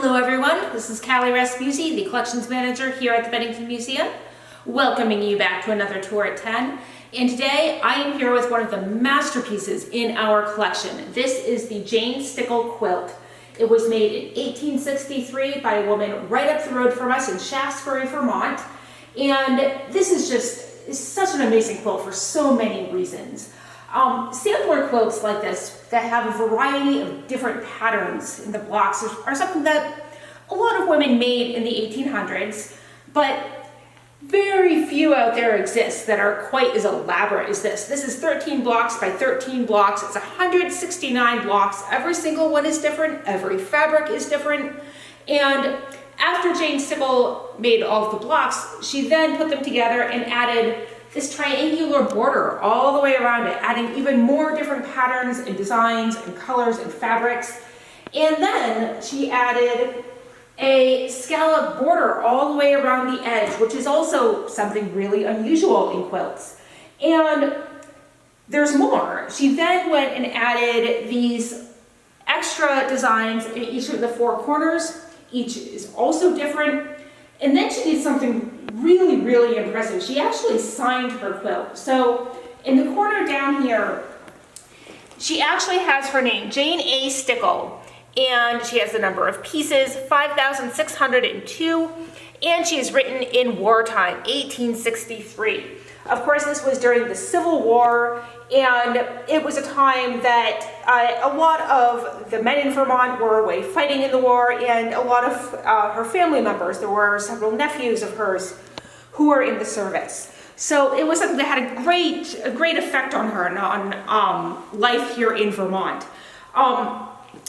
Hello everyone, this is Callie Raspuzzi, the Collections Manager here at the Bennington Museum, welcoming you back to another tour at 10. And today I am here with one of the masterpieces in our collection. This is the Jane Stickle quilt. It was made in 1863 by a woman right up the road from us in Shaftsbury, Vermont. And this is just such an amazing quilt for so many reasons. Sampler quilts like this that have a variety of different patterns in the blocks are something that a lot of women made in the 1800s, but very few out there exist that are quite as elaborate as this. This is 13 blocks by 13 blocks. It's 169 blocks. Every single one is different. Every fabric is different. And after Jane Stickle made all of the blocks, she then put them together and added this triangular border all the way around it, adding even more different patterns and designs and colors and fabrics. And then she added a scallop border all the way around the edge, which is also something really unusual in quilts. And there's more. She then went and added these extra designs in each of the four corners. Each is also different. And then she did something really impressive. She actually signed her quilt. So in the corner down here, she actually has her name, Jane A. Stickle, and she has the number of pieces, 5,602, and she is written in wartime, 1863. Of course, this was during the Civil War, and it was a time that a lot of the men in Vermont were away fighting in the war, and a lot of her family members, there were several nephews of hers who were in the service. So it was something that had a great effect on her and on life here in Vermont.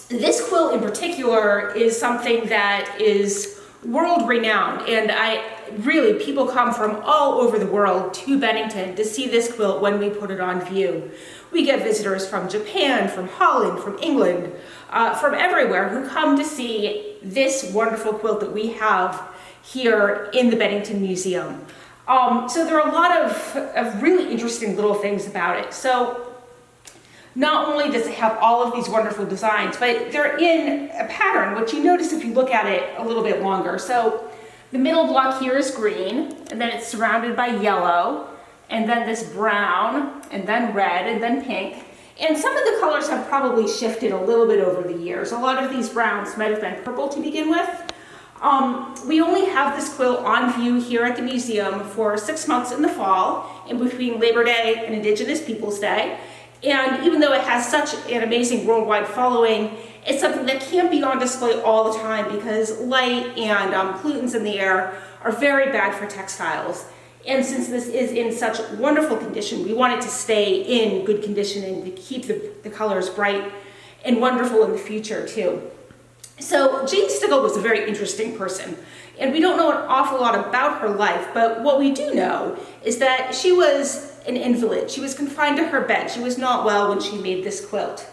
This quilt in particular is something that is world renowned, and people come from all over the world to Bennington to see this quilt when we put it on view. We get visitors from Japan, from Holland, from England, from everywhere who come to see this wonderful quilt that we have here in the Bennington Museum. So there are a lot of really interesting little things about it. So not only does it have all of these wonderful designs, but they're in a pattern, which you notice if you look at it a little bit longer. So the middle block here is green, and then it's surrounded by yellow, and then this brown, and then red, and then pink. And some of the colors have probably shifted a little bit over the years. A lot of these browns might have been purple to begin with. We only have this quilt on view here at the museum for 6 months in the fall, in between Labor Day and Indigenous Peoples Day. And even though it has such an amazing worldwide following, it's something that can't be on display all the time because light and pollutants in the air are very bad for textiles. And since this is in such wonderful condition, we want it to stay in good condition and to keep the colors bright and wonderful in the future too. So Jane Stickle was a very interesting person, and we don't know an awful lot about her life, but what we do know is that she was an invalid. She was confined to her bed. She was not well when she made this quilt.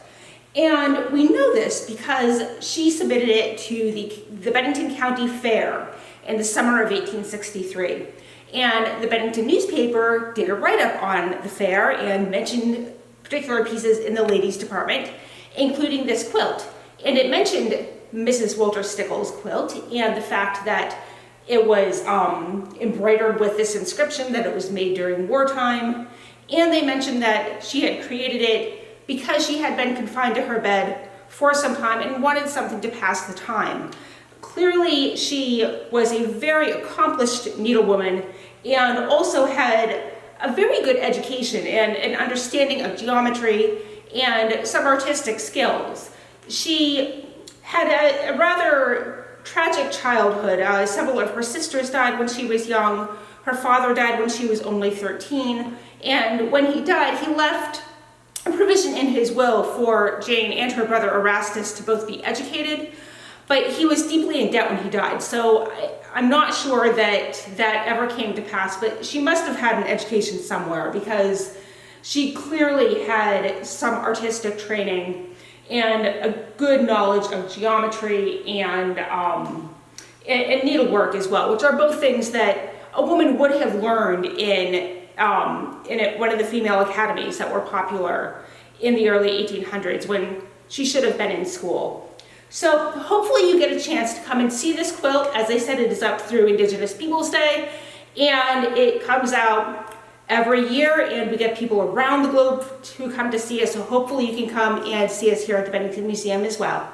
And we know this because she submitted it to the Bennington County Fair in the summer of 1863. And the Bennington newspaper did a write-up on the fair and mentioned particular pieces in the ladies' department, including this quilt. And it mentioned Mrs. Walter Stickle's quilt and the fact that it was embroidered with this inscription, that it was made during wartime. And they mentioned that she had created it because she had been confined to her bed for some time and wanted something to pass the time. Clearly, she was a very accomplished needlewoman and also had a very good education and an understanding of geometry and some artistic skills. She had a rather tragic childhood. Several of her sisters died when she was young. Her father died when she was only 13. And when he died, he left a provision in his will for Jane and her brother Erastus to both be educated, but he was deeply in debt when he died. So I'm not sure that that ever came to pass, but she must have had an education somewhere because she clearly had some artistic training and a good knowledge of geometry and needlework as well, which are both things that a woman would have learned in one of the female academies that were popular in the early 1800s when she should have been in school. So hopefully you get a chance to come and see this quilt. As I said, it is up through Indigenous Peoples Day, and it comes out every year, and we get people around the globe to come to see us. So hopefully you can come and see us here at the Bennington Museum as well.